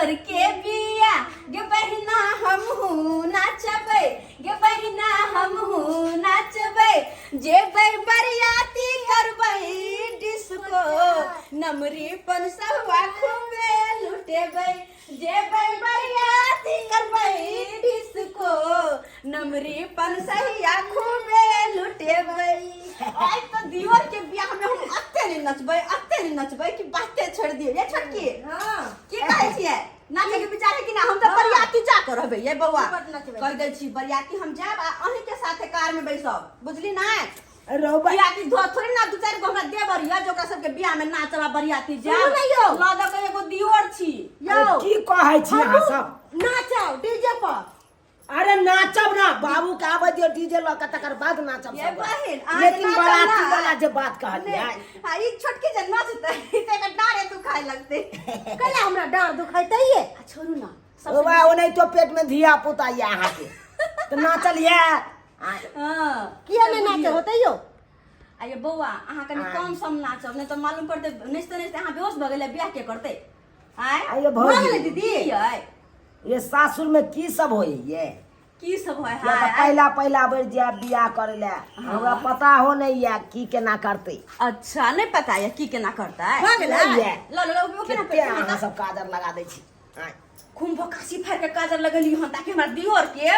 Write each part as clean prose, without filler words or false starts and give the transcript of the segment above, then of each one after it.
दियोर के बिया गे बहिना हमहू नाचबै गे बहिना हमहू नाचबै जेबै बरियाती करबै डिस्को नमरी पंसवा खूबे लुटेबै जेबै बरियाती करबै डिस्को नमरी पंसहिया खूबे लुटेबै आई तो दियोर के बियाह में हम अत्ते नहीं नचबै कि बाते छोड़ दियो ये छोटकी हां की कहै छियै नाचे के विचार है कि ना हम तो बरियाती जा कर रहबै ये बौआ कह दै छी बरियाती हम जाब आ अहीं के साथे कार में बैसब बुझली ना बरियाती धो थोड़ी ना दू चार गो हमरा देबर या जो ओकरा सब के बियाह में नाचबा बरियाती जा ल द के एगो दियोर छी यो की कहै छी अहाँ सब नाचो डीजे पर अरे नाचब ना बाबू के आबे दियो डीजे ल के तकर बाद नाचब ये बहिन लेकिन बराती वाला जे बात कहलियै हां ई छोटकी जे नाचतै ते के डारे दुखाय लगते कला हमरा डार दुखाइते ये छोड़ू ना ओबा ओनै तो पेट में धिया पुता या अहाँ के त नाचलिए हां किया नहीं नाचे होतै यो आये बौआ अहाँ कनी कम सम नाचब नहीं तो मालूम पड़ते नहीं अहाँ बेहोश भ गेले बियाह के करते आये भौजी दीदी ये सासुर में की सब होई ये की सब होय है पहला बेर जे बियाह करे ले हमरा पता हो नहीं है की केना करते अच्छा नहीं पता है की केना करता है हो गेलै लो वो केना पे अहाँ सब काजर लगा दै छी खूब काशी फाड़ के काजर लगली हन ताकि हमरा दियोर के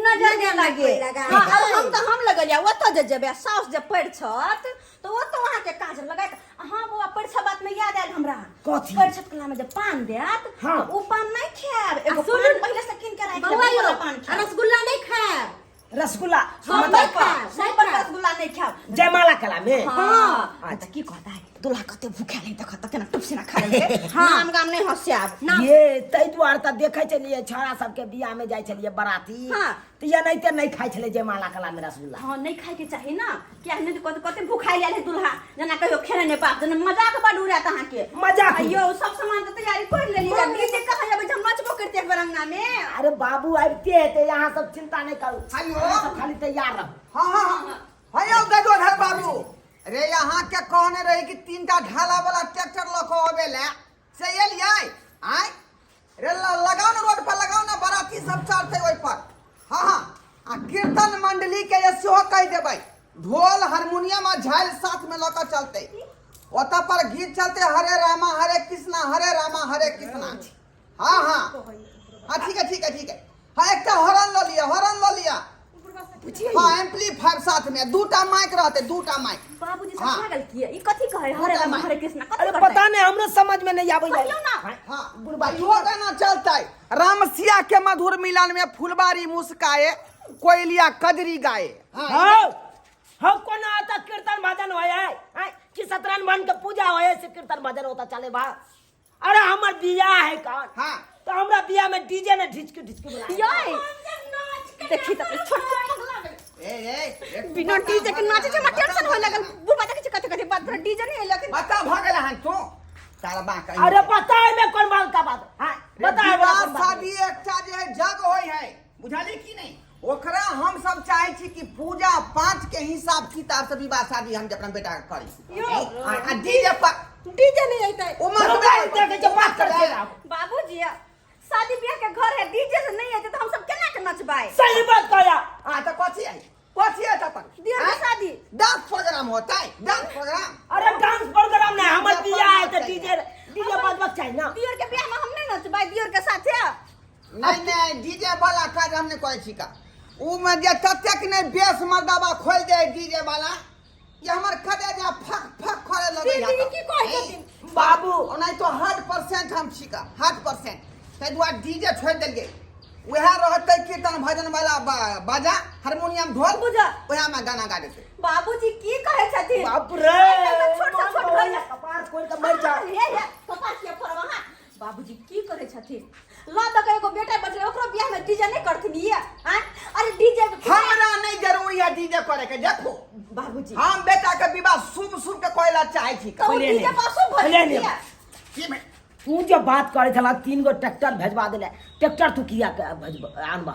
नजर न लागे हां अब हम लगलिया ओत जे जेबे साउस जे पड़ छत तो वो तो वहां के काजर लगा हां बुआ पड़ छ बात में याद आयल हमरा कथि पड़ छत कला में जे पान देत हाँ। तो उ पान नहीं खाब एगो पान पहले से किन के राख ले पान खा रसगुल्ला नहीं खाब रसगुल्ला सब रसगुल्ला नहीं खाब जयमाला कला में हां अच्छा की कहता है दूल्हा कते भूखा नहीं देखत त केना टुपसी ना खा ले नाम गाम नहीं हस्याब ये तै दुआर त देखे चलिए छौड़ा सब के बियाह में जाय चलिए बराती हां त ये नहीं ते नहीं खाइ छले जयमाला कला में रसगुल्ला हां नहीं खाए के चाहिए ना क्या नहीं कते कते भूखाई ले दूल्हा जना कहियो खेले ने बाप जना मजाक बड़ उड़ा त हां के मजाक अयो सब सामान त तैयारी कर लेली डीजे कहां अब हम नाचबो करते एक बरंगा में अरे बाबू आबते ते यहां सब चिंता नहीं करू हेलो खाली तैयार रहो हां हेलो गजोधर बाबू अरे यहाँ के कहने रही कि 3टा ढाला वाला ट्रैक्टर लको आवेला से एलियै आय रे लगाओ ना रोड पर लगाओ ना बराती सब चढ़ते ओइ पर हां आ कीर्तन मंडली के सेहो कह देबै ढोल हारमोनियम आ झाल साथ में लक चलते ओता पर गीत चलते हरे रामा हरे कृष्णा हरे कृष्णा हां हां हां ठीक है हां एकटा हॉर्न ल लिया हां एम्पलीफायर साथ में 2टा माइक रहते 2टा माइक बाबूजी सब पागल किए ई कथि कहे हरे राम हरे कृष्ण कथि अरे पता नहीं हमरे समझ में नहीं आबै हां बुढ़बा यो गाना चलता है राम सिया के मधुर मिलन में फुलबारी मुस्काए कोयलिया कजरी गाए हां कोना आता कीर्तन भजन होय है कि सत्यनारायण भगवान के पूजा होय से कीर्तन भजन होता चले बा अरे हमर बियाह है कौन हां तो हमरा बियाह में डीजे ने ढिचके बुला ये देखी त छोट ए बिना डीजे के नाचे छ टेंशन होय लागल बुढ़बा देखि कथि बात पर डीजे नहीं लेकिन बता भागल हन तू तारा बा कहीं अरे पता है मैं कौन बात का बात हां बता शादी एकटा जे है जग होय है बुझाली की नहीं ओकरा हम सब चाहे छी कि पूजा 5 के हिसाब किताब से विवाह शादी हम अपना बेटा के करी आ डीजे पर डीजे नहीं आइते ओ मां के बात करते बाबूजी शादी ब्याह के घर है डीजे से नहीं आते तो हम सब केना के नचबाई सही बात कहया आ तो कथि है त पर दिया शादी डांस प्रोग्राम होता है डांस प्रोग्राम अरे डांस प्रोग्राम नहीं हमर बियाह है तो डीजे बजबक चाहिए ना दियोर के बियाह में हम नहीं नचबाई दियोर के साथे नहीं डीजे वाला काज हमने कहै छी का उ में जे ततेक नहीं बेस मर्दाबा खोल दे डीजे वाला ये हमर खदे जे फक करे लगे दीदी की कहै छथिन बाबू नहीं तो 100% हम छी का 100% तै दुआ डीजे छोड़ देलिए वह रहते कीर्तन भजन वाला बाजा हारमोनियम ढोल बुझा वह में गाना गा देते बाबूजी की कहै छथिन बाप रे छोट भैया कपार कोई त मर जा हे कपार के फरवा बाबूजी की करे छथिन ल त एगो बेटा बचले ओकरो बियाह में डीजे नहीं करथिन ये हां अरे डीजे हमरा नहीं जरूरी है डीजे करे के देखो बाबूजी हम बेटा के विवाह शुभ के कोइला चाहे छी तो डीजे पासो भले की में तू जो बात करे छला 3 गो ट्रैक्टर भेजवा देले ट्रैक्टर तू किया आनबा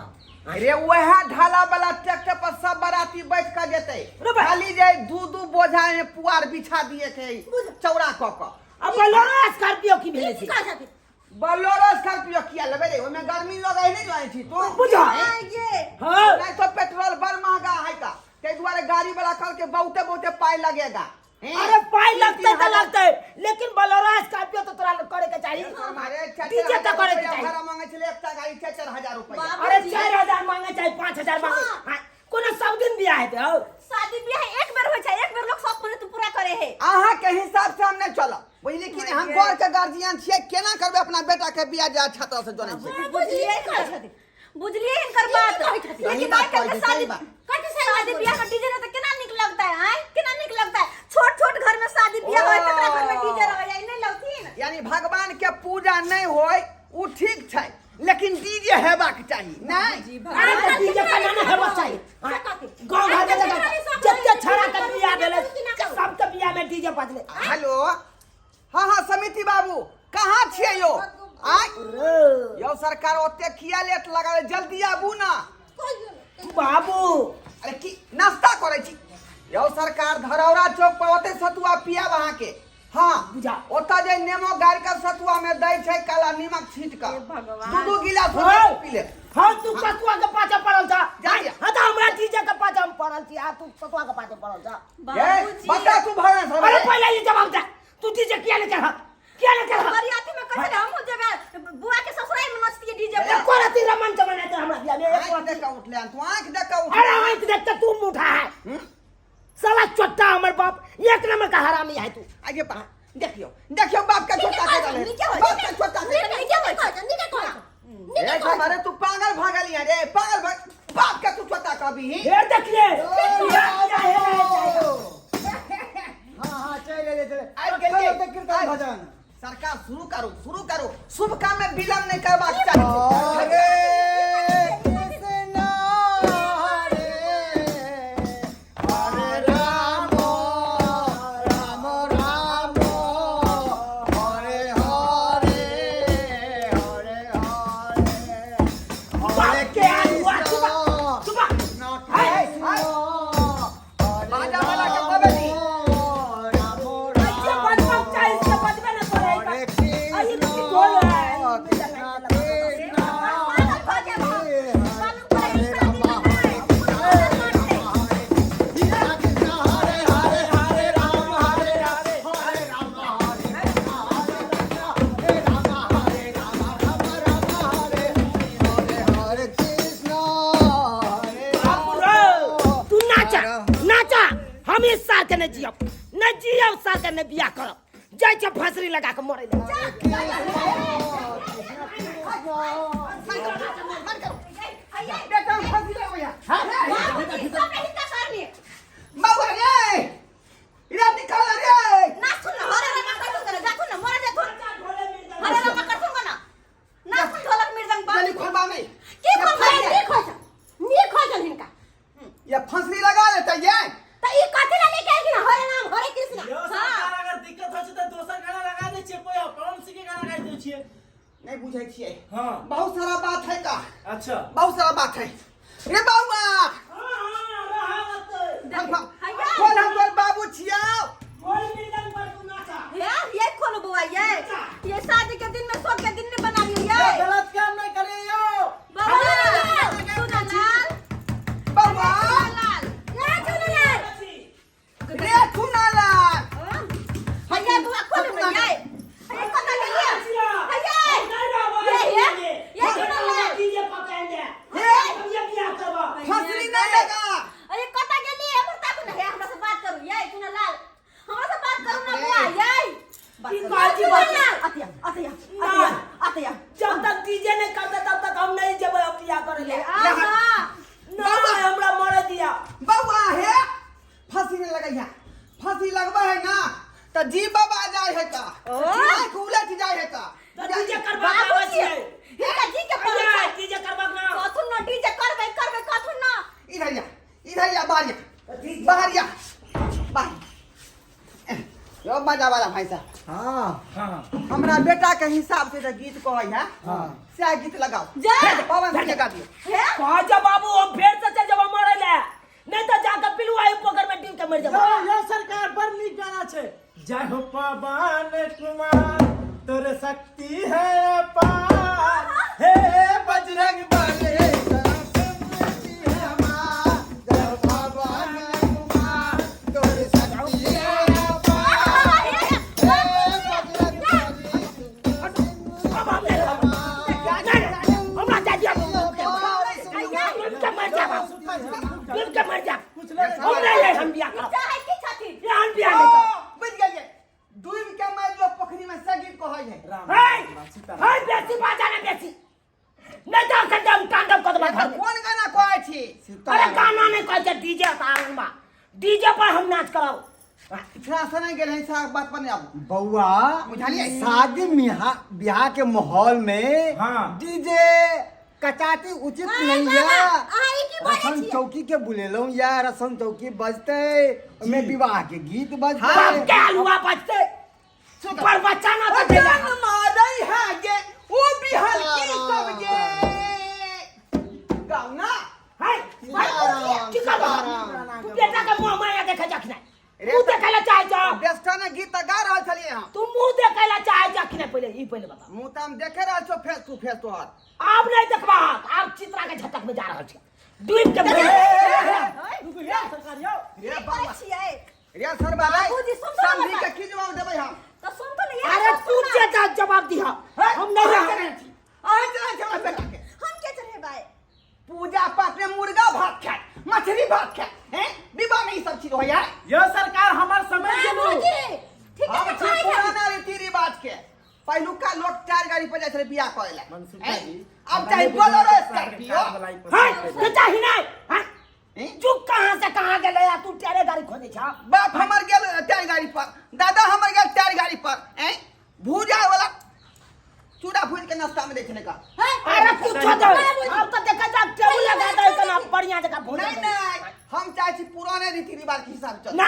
अरे वह ढाला वाला ट्रैक्टर पर सब बाराती बैठ के जेते खाली जे दू बोझा में पुआर बिछा दिए के चौड़ा क अब बोलेरो स्कॉर्पियो की भेले छी बोलेरो स्कॉर्पियो गर्मी लगे नहीं जाए छी तू बुझा ये हाँ नहीं तो पेट्रोल बड़ महंगा है का ते द्वारे गाड़ी वाला कल के बहुते बहुते पाई लगेगा अरे पाई लगते तो लगते लेकिन बोलेरो स्कॉर्पियो तो तोरा करे के चाहिए हमारे डीजे तो करे के चाहिए भाड़ा मांगे छले एकटा गाड़ी 4000 रुपया अरे 4000 मांगे चाहिए 5000 मांगे हाँ, कोनो सब दिन बियाह है तो शादी ब्याह एक बार हो जाए एक बार लोग सब पूरे पूरा करे है आहा के हिसाब से हम नहीं चलो बुझली कि नहीं, हम घर के गार्जियन छिए केना करबे अपना बेटा के बियाह जा छात्र से जोड़े छै बुझलिए इनकर बात लेकिन आजकल के शादी ब्याह में डीजे तो केना निक लगता है हैं केना निक लगता है छोट छोट घर में शादी ब्याह होय तकरा घर में डीजे रह जाए नहीं लगथिन यानी भगवान के पूजा नहीं होय उ ठीक छै लेकिन डीजे हेबाक चाहिए नहीं अरे डीजे का गाना हेबाक चाहिए गांव घर में जत्ते छड़ा के बियाह भेले सब के बियाह में डीजे बजले हेलो हां हां समिति बाबू कहां छिए यो आय यो सरकार ओते किया लेट लगावे जल्दी आबू ना बाबू अरे की नाश्ता करे छी यो सरकार धरौरा चौक पर ओते सतुआ पिया वहां के हां बुझा ओता जे नेमो गार के सतुआ में दै छै काला नमक छीट के भगवान दू गिलास हाँ। पी ले हां तू सतुआ के पाछे पड़ल था जा जा। हां तो हमरा डीजे के पाछे हम पड़ल छी आ तू सतुआ के पाछे पड़ल था ए बता तू भरे अरे पहले ये जवाब दे तू डीजे किया ले कर किया ले कर बरियाती में कैसे हम हो जगह बुआ के ससुराल में नचती डीजे एक को राती रमन चमन है हमरा बियाह में एक आंख को देख के उठले तू आंख देख के अरे उठ आंख देख के तू मुठा है साला चोट्टा हमर बाप एक नंबर का हरामी है तू आगे पा देखियो देखियो बाप का छोटा के डाले बाप का छोटा के ए हमारे तू पागल भागल है रे पागल बाप का तू छोटा कभी ही ये देखिए हाँ चले चले आज के लिए कीर्तन भजन सरकार शुरू करो शुभ काम में विलंब नहीं करवाक चाहिए कृष्ण हरे राम राम राम हरे हरे हरे हरे बाप के आलुआ सुबह बाजा वाला के बबली ये बनवा चाहिए इसके बदले ना पड़ेगा आई तो बोल रहा है तू नाचा नाचा हम इस साल के न जियब साल के न बियाह करब जाय छ फसरी लगा के मरे ले बेटा फंसी ले भैया बाबू रे इरा निकाल रे जल्दी खोलबा नहीं ये फंसी लगा लेता ये अगर दिक्कत हो तो दोसर गाना लगा दे छिए कोई कौन सी के गाना गाइ दे छिए नहीं बुझे छिए हां बहुत सारा बात है का अच्छा बहुत सारा बात है रे बाबूआ खोल हम तोर बाबू छिया ये शादी के दिन में शोक के दिन में बना लिया ये गलत काम नहीं करे यो बाबा सुना लाल बाबा लाल ये सुना लाल रे सुनाला भैया बुआ खोल भैया ये पता नहीं है भैया ये सुना लाल डीजे पकाएंगे हे हम ये बियाह करबा फंसी नहीं लगा अरे कता गेली हमर ताकू नहीं हमरा से बात करू ये सुना लाल हमरा से बात करू ना बुआ ये ई काजी बात आतिया जब तक डीजे नहीं करते तब तक हम नहीं जेबै अब बियाह करे ले ना हमरा मरे दिया बाबा है फंसी नहीं लगा फंसी लगवा है ना तो जी बाबा जाए है का आंख उलट जाए है का तो डीजे करबा आवे छिए हिका जी के पर भैया डीजे करबा ना कथुन न डीजे करबे कथुन न इधर या बाहर या यो बाजा वाला भाई साहब हाँ हां हमरा बेटा के हिसाब से जो गीत कहै है हाँ से गीत लगाओ जा। पवन सिंह गा दियो हे कहा जा बाबू हम फिर से चल जब मरे ले नहीं तो जाकर पिलुआई पोखर में डूब के मर जाबो यो सरकार बड़ नीक गाना छे जय हो पवन कुमार तोरे शक्ति है अपार हे हम नहीं है हम बियाह करब चाहे की छथिन ये हम बियाह नहीं करब बुझ गेलिए डूब के मार जो पोखरी में सगी कहै है राम हे हे बेसी बाजा ना बेसी नहीं तो सदम तांडव कर एकर दे कोन गाना कहै छी अरे गाना नहीं कहै छै डीजे तारन बा डीजे पर हम नाच कराओ इतना से नहीं गेल है साग बात पर नहीं आबू बउआ बुझलिए? शादी ब्याह के माहौल में हाँ। डीजे कचाती उचित नहीं है अहाँ की बोलै रसन छियै चौकी के बुलेलौं या रसन चौकी बजते में विवाह के गीत बाप बजते के हलवा बजते पर बच्चा ना तो देगा मारै है गे ओ बिहार की सब गे गाना है की कर बेटा का मुंह माया देखा जाख नहीं तू देखला चाहे जा बेस्टन गीत गा रहल छलिए हम तू मुंह देखला चाहे जाख नहीं पहले बता मुंह त हम देखे रहल छौ फेस टू फेस तोहर आप नहीं देखबा आप चित्रा के झटक में जा रहल छी डूब के रुको यार सरकार यो रे की बाबा करै छियै रे सर बाबा बाबूजी, सुन तो समझी बाबा। के की जवाब देबै हम तो सुन तो नहीं अरे तू जे जवाब दिहा हम नहीं रह आइ चला चला बेटा के हम के चढ़े भाई पूजा पाठ में मुर्गा भात खाए मछली भात खाए हैं विवाह में ई सब चीज होया यो सरकार हमर समझ गेलू बाबूजी ठीक हम है छी खाए पुराना रीति रिवाज के पहिलुका लोग टायर गाड़ी पर जाय छले बियाह करे ला मनसुखा जी अब चाहे बोलेरो स्कॉर्पियो है तो चाहि नहीं है तू कहां से कहां गेले या तू तेरे गाड़ी खोजे छा बाप हमर गेल टायर गाड़ी पर दादा हमर गेल टायर गाड़ी पर हैं भूजा वाला चूड़ा भूज के नाश्ता में देखे का अरे कुछ दो अब तो देखा जा टेबल लगा दे इतना बढ़िया जगह भोज नहीं नहीं हम चाहे छी पुराने रीति रिवाज के हिसाब से ना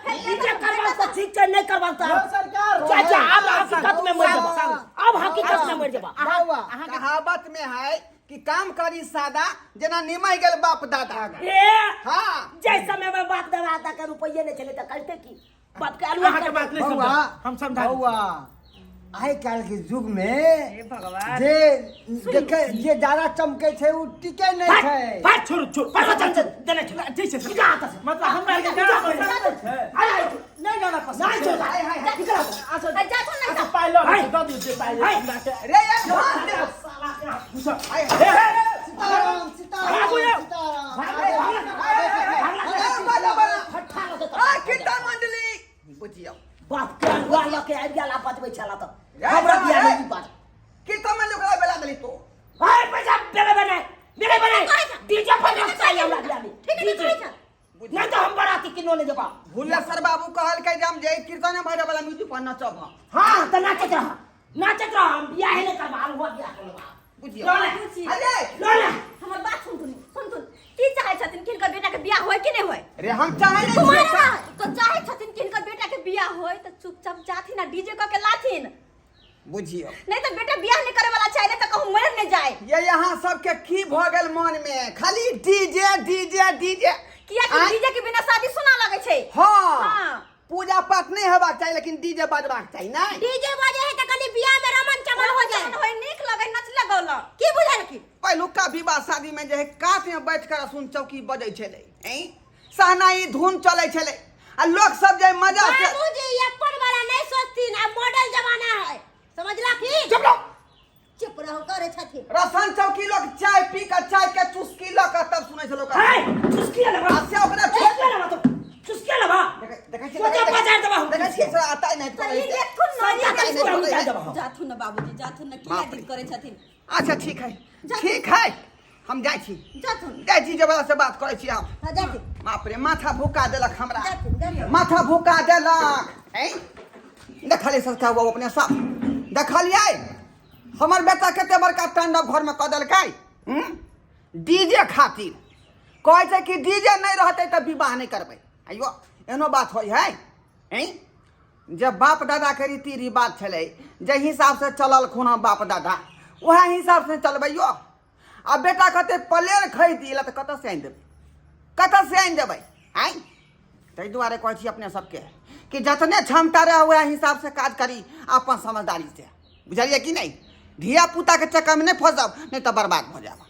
डीजे करवा तो ठीक है नहीं करवा तो यो सरकार चाचा अब हकीकत में मर जाबा अब हकीकत में मर जाबा बउआ कहावत में है कि काम करी सादा जना निमह गेल बाप दादा ए हाँ जैसे समय में बाप दादा आता के रुपये नहीं चले तो करते की बाप के अलवा अहाँ के बात नहीं बउआ समझ हम समझा बउआ आइ काल के युग में जे देखे जे ज्यादा चमके छै उ टिके नहीं छै भाई छोड़ छोड़ पर चल चल देने छोड़ ठीक है क्या आता है मतलब हमरा के गाना पसंद है अरे नहीं गाना पसंद नहीं छोड़ हाय हाय अच्छा जा तो नहीं अच्छा पायलट दो दे पायलट रे यार ध्यान दे साला के घुसा हाय हाय सीताराम सीताराम कीर्तन मंडली बुझियो बाप के अलवा लके आ गेला बतबै छला त हमरा दिया नहीं बात कीर्तन मंडली ओकरा बेला देली तो हाय पैसा मेरे बने डीजे पर नाचता है हमरा दिया नहीं ठीक है डीजे नहीं तो हम बाराती किनो ले जबा भुल्लेश्वर बाबू कहल के हम जे कीर्तन भरे वाला म्यूजिक पर नचब हम हां तो नाचत रहा हम बियाह नहीं करबा अलवा बियाह करबा बुझियो लो ले अरे लो ले हमर बात सुन की चाहे छथिन किनकर बेटा के बियाह होय कि नहीं होय रे हम चाहे नहीं तुम्हारा तो चाहे छथिन किनकर बेटा के बियाह होय तो चुपचाप जाथिन ना डीजे क के लाथिन बुझियो नहीं तो बेटा बियाह नहीं करे वाला चाहे तो कहूं मर नहीं जाए ये यहाँ सबके की भ गेल मन में खाली डीजे डीजे डीजे किया कि डीजे के बिना शादी सुना लगे छे हाँ हाँ। पूजा पाठ नहीं हेबाक चाहिए लेकिन डीजे बजबाक चाहिए नहीं डीजे बजे है तो कनी बियाह में रमन चमन हो जाए होय नीक लगे नचले गौला की बुझल की पहिलुका विवाह शादी में जे है कात में बैठ कर सुन चौकी बजे छले हैं सहनाई धुन चले छले आ लोग सब जे मजा से बाबूजी अपन वाला नहीं सोचतीन अब मॉडल जमाना है समझला की चुप रहो करे छथिन रसन चौकी लोग चाय पी कर चाय के चुस्की ल कर तब सुनै छलो का हाय चुस्की लगा आसे ओकरा चुस्की लगा तो चुस्की लगा देखै सोचा बाजार दबा देखै छियै से आता नहीं तो ये रहते देखुन ना सोचा नहीं, इसको हम नहीं, क्या दबा जाथुन ना बाबूजी जाथुन ना किया बाप रे। दिन करे छथिन अच्छा ठीक है हम जाइ छी जाथुन जे वाला से बात करै छी हम हां जाथुन बाप रे माथा भूका देलक हमरा जाथुन माथा भूका देलक हैं देखलिए सरकार वो अपने साथ देखलिए हमर बेटा कते बड़का तांडव घर में क देलकै डीजे खातिर कहै छै कि डीजे नहीं रहते त विवाह नहीं करबै अयो एनो बात होय है हैं जब बाप दादा के रीति रिवाज छलै जे हिसाब से चलल खुना बाप दादा वह हिसाब से चलबैयो आ बेटा कहते प्लेन खरीद दिला त कतऽ से आनि देबै कतऽ से आनि देबै हैं ताहि दुआरे कहै छी अपने सबके कि जतने क्षमता रहे वह हिसाब से काज करी अपन समझदारी से बुझलिए कि नहीं धिया पुता के चक्कर में नहीं फंसब नहीं तो बर्बाद हो जाब